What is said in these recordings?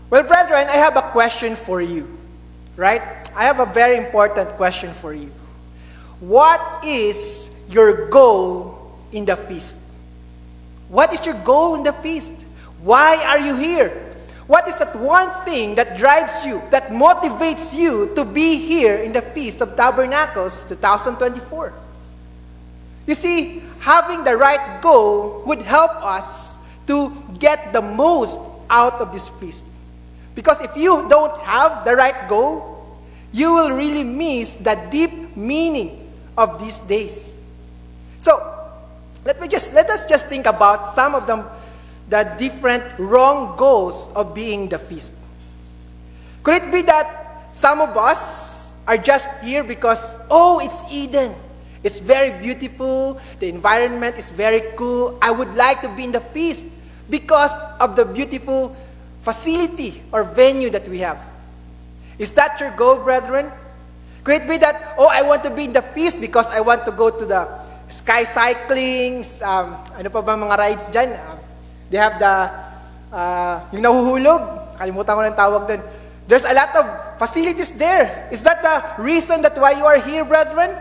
Well, brethren, I have a question for you, right? I have a very important question for you. What is your goal in the feast? What is your goal in the feast? Why are you here? What is that one thing that drives you, that motivates you to be here in the Feast of Tabernacles 2024? You see, having the right goal would help us to get the most out of this feast. Because if you don't have the right goal, you will really miss the deep meaning of these days. So, let us just think about some of the different wrong goals of being the feast. Could it be that some of us are just here because, oh, it's Eden. It's very beautiful. The environment is very cool. I would like to be in the feast because of the beautiful facility or venue that we have. Is that your goal, brethren? Could it be that, oh, I want to be in the feast because I want to go to the sky cycling, ano pa ba mga rides dyan? They have the, yung nahuhulog. Kalimutan ko ng tawag dun. There's a lot of facilities there. Is that the reason that why you are here, brethren?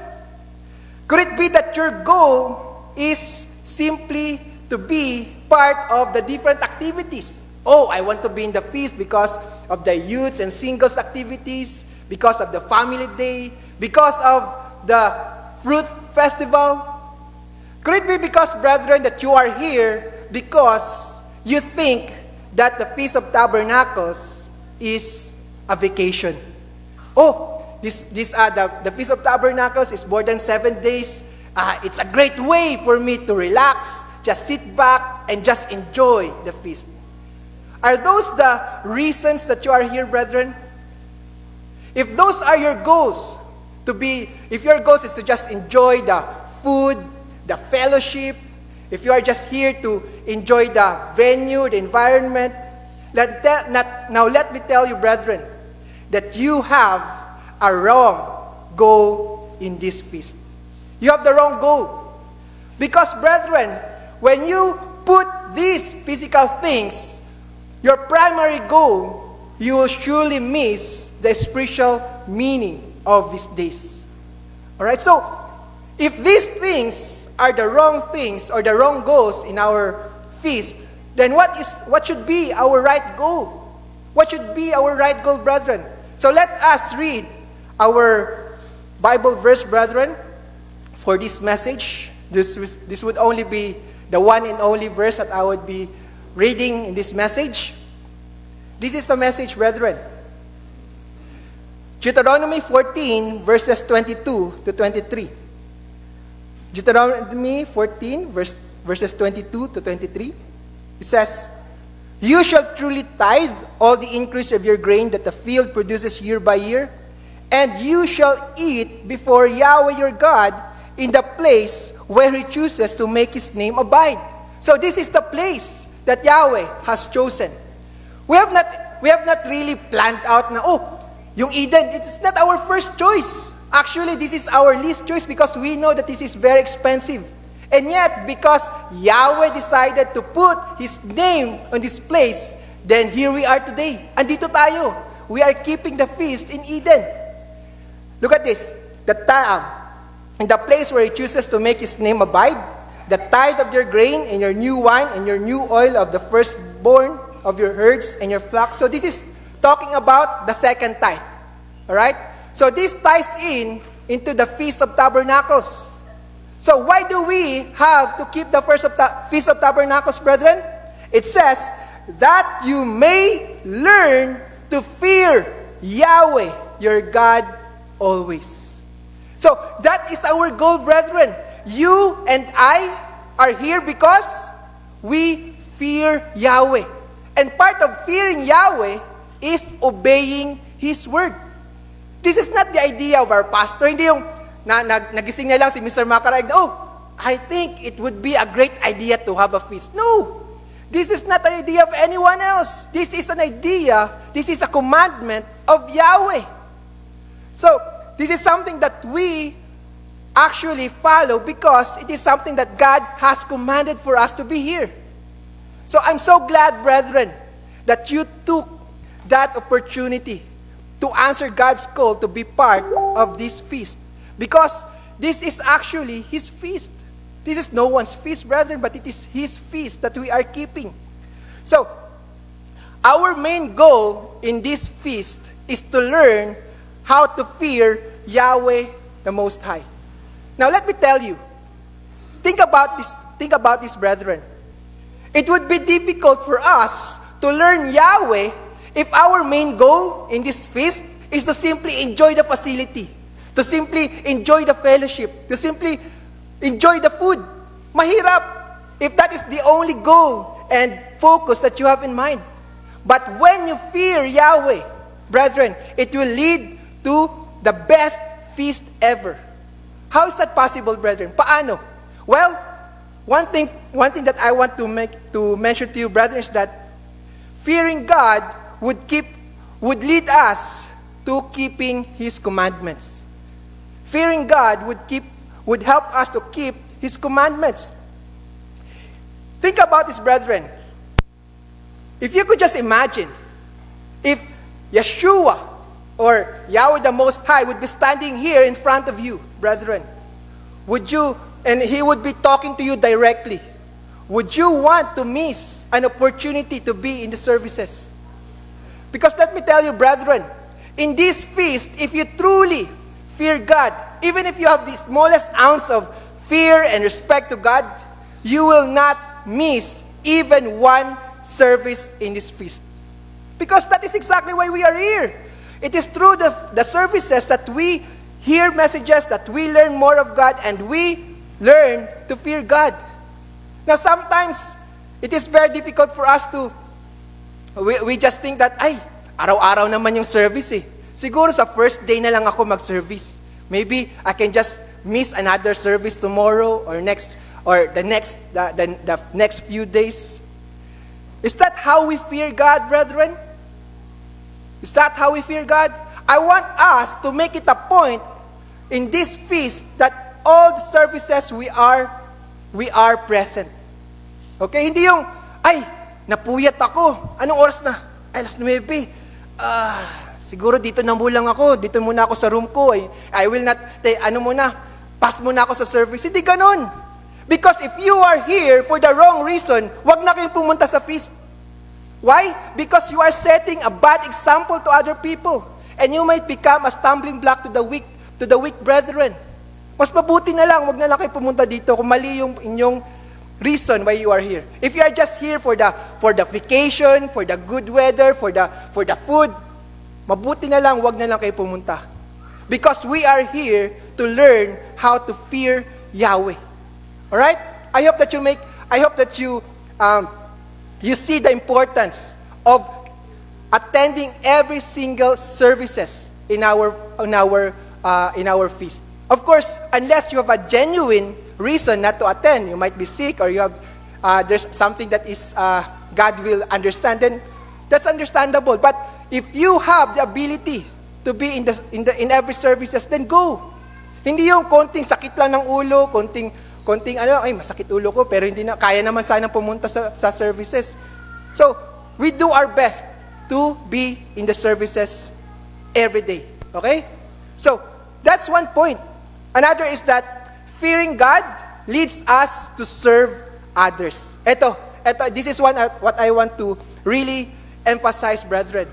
Could it be that your goal is simply to be part of the different activities? Oh, I want to be in the feast because of the youths and singles activities, because of the family day, because of the fruit festival. Could it be because, brethren, that you are here because you think that the Feast of Tabernacles is a vacation? Oh, the Feast of Tabernacles is more than 7 days. It's a great way for me to relax, just sit back, and just enjoy the feast. Are those the reasons that you are here, brethren? If those are your goals, if your goals is to just enjoy the food, the fellowship, if you are just here to enjoy the venue, the environment, now let me tell you, brethren, that you have a wrong goal in this feast. You have the wrong goal. Because, brethren, when you put these physical things, your primary goal, you will surely miss the spiritual meaning of these days. Alright, so, if these things are the wrong things or the wrong goals in our feast, then what should be our right goal? What should be our right goal, brethren? So let us read our Bible verse, brethren, for this message. This would only be the one and only verse that I would be reading in this message. This is the message, brethren. Deuteronomy 14, verses 22 to 23. Deuteronomy 14, verses 22 to 23. It says, "You shall truly tithe all the increase of your grain that the field produces year by year, and you shall eat before Yahweh your God in the place where He chooses to make His name abide." So this is the place that Yahweh has chosen. We have not really planned out na, yung Eden, it's not our first choice. Actually, this is our least choice because we know that this is very expensive. And yet, because Yahweh decided to put His name on this place, then here we are today. Andito tayo. We are keeping the feast in Eden. Look at this. In the place where He chooses to make His name abide, the tithe of your grain and your new wine and your new oil of the firstborn of your herds and your flocks. So this is talking about the second tithe. Alright? So this ties into the Feast of Tabernacles. So why do we have to keep the Feast of Tabernacles, brethren? It says, that you may learn to fear Yahweh, your God, always. So that is our goal, brethren. You and I are here because we fear Yahweh. And part of fearing Yahweh is obeying His word. This is not the idea of our pastor. Hindi yung nagising na lang si Mr. Macarag, I think it would be a great idea to have a feast. No! This is not an idea of anyone else. This is a commandment of Yahweh. So, this is something that we actually follow because it is something that God has commanded for us to be here. So I'm so glad, brethren, that you took that opportunity to answer God's call to be part of this feast. Because this is actually His feast. This is no one's feast, brethren, but it is His feast that we are keeping. So, our main goal in this feast is to learn how to fear Yahweh the Most High. Now, let me tell you, think about this, brethren. It would be difficult for us to learn Yahweh if our main goal in this feast is to simply enjoy the facility, to simply enjoy the fellowship, to simply enjoy the food. Mahirap if that is the only goal and focus that you have in mind. But when you fear Yahweh, brethren, it will lead to the best feast ever. How is that possible, brethren? Paano? Well, one thing that I want to mention to you, brethren, is that fearing God would lead us to keeping His commandments. Fearing God would help us to keep His commandments. Think about this, brethren. If you could just imagine, if Yeshua or Yahweh the Most High would be standing here in front of you, brethren, and He would be talking to you directly, would you want to miss an opportunity to be in the services? Because let me tell you, brethren, in this feast, if you truly fear God, even if you have the smallest ounce of fear and respect to God, you will not miss even one service in this feast. Because that is exactly why we are here. It is through the services that we hear messages, that we learn more of God, and we learn to fear God. Now, sometimes, it is very difficult for us to, we just think that, araw-araw naman yung service eh. Siguro sa first day na lang ako mag-service. Maybe I can just miss another service tomorrow or the next few days. Is that how we fear God, brethren? Is that how we fear God? I want us to make it a point in this feast that all the services we are present. Okay? Hindi yung, napuyat ako. Anong oras na? Alas 9. Siguro dito na lang ako. Dito muna ako sa room ko. I will not, pass muna ako sa service. Hindi ganun. Because if you are here for the wrong reason, wag na kayong pumunta sa feast. Why? Because you are setting a bad example to other people. And you might become a stumbling block to the weak brethren. Mas mabuti na lang, wag na lang kayo pumunta dito kung mali yung inyong reason why you are here. If you are just here for the vacation, for the good weather, for the food, mabuti na lang, wag na lang kayo pumunta. Because we are here to learn how to fear Yahweh. All right? I hope that you see the importance of attending every single services in our feast. Of course, unless you have a genuine reason not to attend, you might be sick or you have there's something that is God will understand, then that's understandable. But if you have the ability to be in every services, then go. Hindi yung konting sakit lang ng ulo, konting masakit ulo ko, pero hindi na, kaya naman sana pumunta sa services. So, we do our best to be in the services every day. Okay? So, that's one point. Another is that fearing God leads us to serve others. This is what I want to really emphasize, brethren.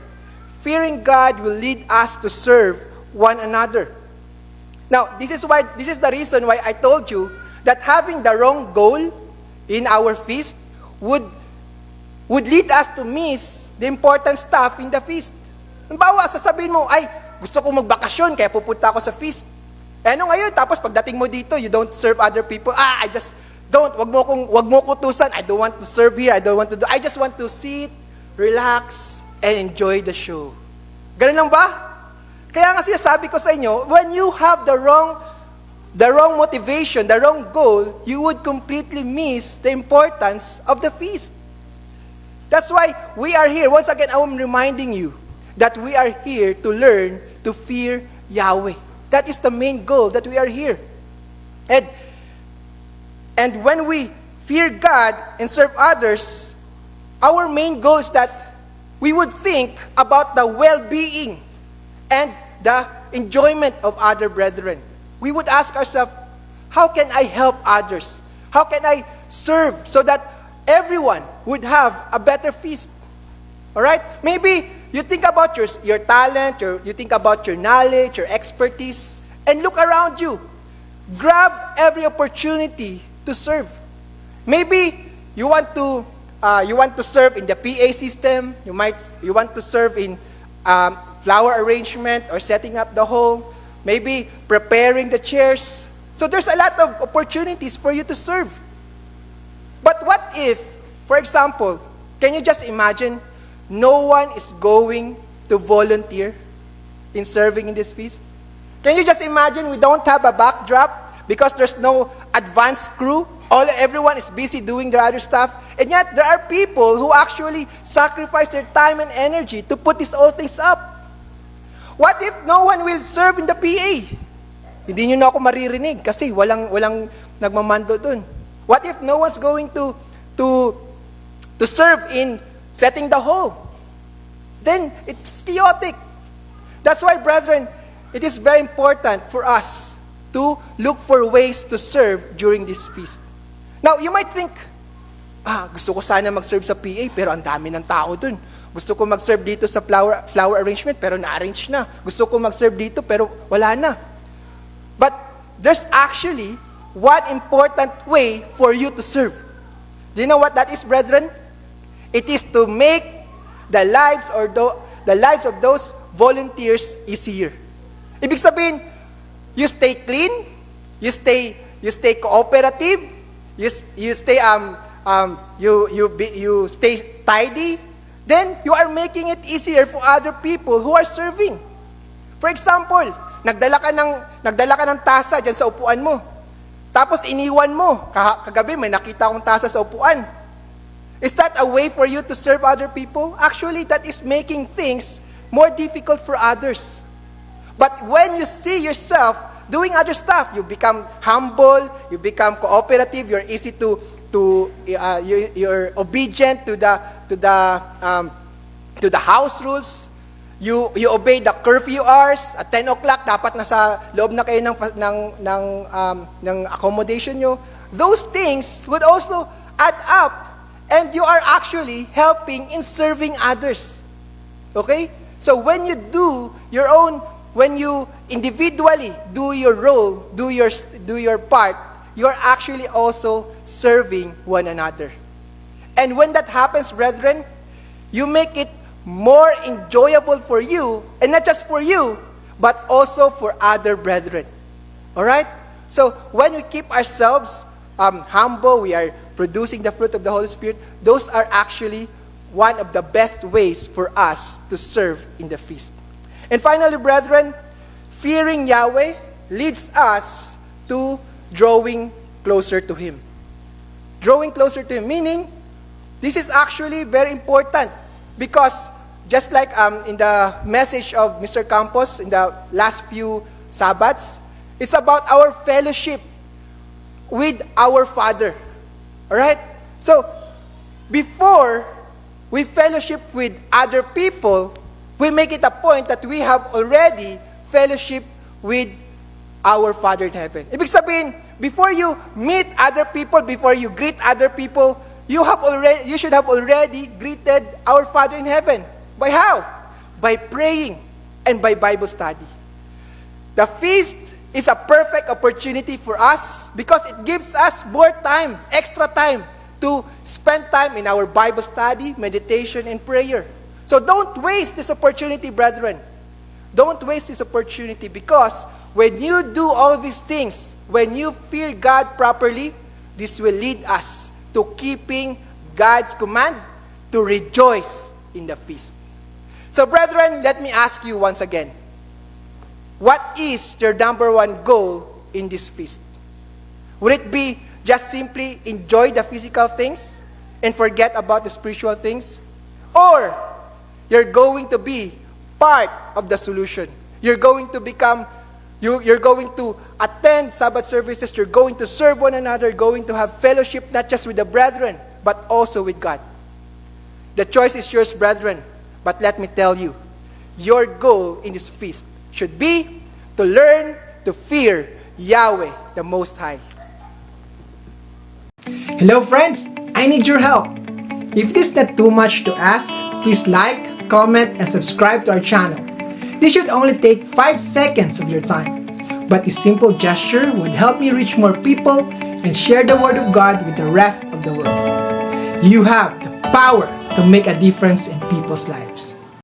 Fearing God will lead us to serve one another. Now, this is the reason why I told you that having the wrong goal in our feast would lead us to miss the important stuff in the feast. Halimbawa, sasabihin mo, gusto ko magbakasyon, kaya pupunta ako sa feast. Ngayon, tapos pagdating mo dito, you don't serve other people. I just don't, wag mo kutusan. I don't want to serve here. I just want to sit, relax, and enjoy the show. Ganun lang ba? Kaya nga sinasabi ko sa inyo, when you have the wrong motivation, the wrong goal, you would completely miss the importance of the feast. That's why we are here. Once again, I'm reminding you that we are here to learn to fear Yahweh. That is the main goal that we are here. And when we fear God and serve others, our main goal is that we would think about the well-being and the enjoyment of other brethren. We would ask ourselves, how can I help others? How can I serve so that everyone would have a better feast? All right? Maybe you think about your talent, you think about your knowledge, your expertise, and look around you. Grab every opportunity to serve. Maybe you want to serve in the PA system. You want to serve in flower arrangement or setting up the hall. Maybe preparing the chairs. So there's a lot of opportunities for you to serve. But what if, for example, can you just imagine no one is going to volunteer in serving in this feast? Can you just imagine we don't have a backdrop because there's no advance crew? Everyone is busy doing their other stuff. And yet, there are people who actually sacrifice their time and energy to put these all things up. What if no one will serve in the PA? Hindi nyo na ako maririnig kasi walang nagmamando dun. What if no one's going to serve in setting the hall? Then, it's chaotic. That's why, brethren, it is very important for us to look for ways to serve during this feast. Now, you might think, gusto ko sana mag-serve sa PA, pero ang dami ng tao dun. Gusto ko mag-serve dito sa flower arrangement, pero na-arrange na. Gusto ko mag-serve dito, pero wala na. But there's actually one important way for you to serve. Do you know what that is, brethren? It is to make the lives of those volunteers easier. Ibig sabihin, you stay clean, you stay cooperative, you stay tidy, then you are making it easier for other people who are serving. For example, nagdala ka ng tasa diyan sa upuan mo. Tapos iniwan mo. Kagabi may nakita akong tasa sa upuan. Is that a way for you to serve other people? Actually, that is making things more difficult for others. But when you see yourself doing other stuff, you become humble, you become cooperative, you're easy you're obedient to the house rules. You obey the curfew hours. At 10 o'clock, dapat nasa loob na kayo ng accommodation nyo. Those things would also add up. And you are actually helping in serving others. Okay? So when you when you individually do your role, do your part, you're actually also serving one another. And when that happens, brethren, you make it more enjoyable for you, and not just for you, but also for other brethren. All right? So when we keep ourselves humble, we are producing the fruit of the Holy Spirit, those are actually one of the best ways for us to serve in the feast. And finally, brethren, fearing Yahweh leads us to drawing closer to Him. Drawing closer to Him, meaning, this is actually very important because just like in the message of Mr. Campos in the last few Sabbats, it's about our fellowship with our Father. Alright? So, before we fellowship with other people, we make it a point that we have already fellowship with our Father in heaven. Ibig sabihin, before you meet other people, before you greet other people, you should have already greeted our Father in heaven. By how? By praying and by Bible study. The feast is a perfect opportunity for us because it gives us more time, extra time, to spend time in our Bible study, meditation, and prayer. So don't waste this opportunity, brethren. Don't waste this opportunity because when you do all these things, when you fear God properly, this will lead us to keeping God's command to rejoice in the feast. So, brethren, let me ask you once again, what is your number one goal in this feast? Would it be just simply enjoy the physical things and forget about the spiritual things? Or you're going to be part of the solution. You're going to attend Sabbath services. You're going to serve one another, going to have fellowship not just with the brethren, but also with God. The choice is yours, brethren. But let me tell you, your goal in this feast should be to learn to fear Yahweh, the Most High. Hello friends, I need your help. If it is not too much to ask, please like, comment, and subscribe to our channel. This should only take 5 seconds of your time, but this simple gesture would help me reach more people and share the Word of God with the rest of the world. You have the power to make a difference in people's lives.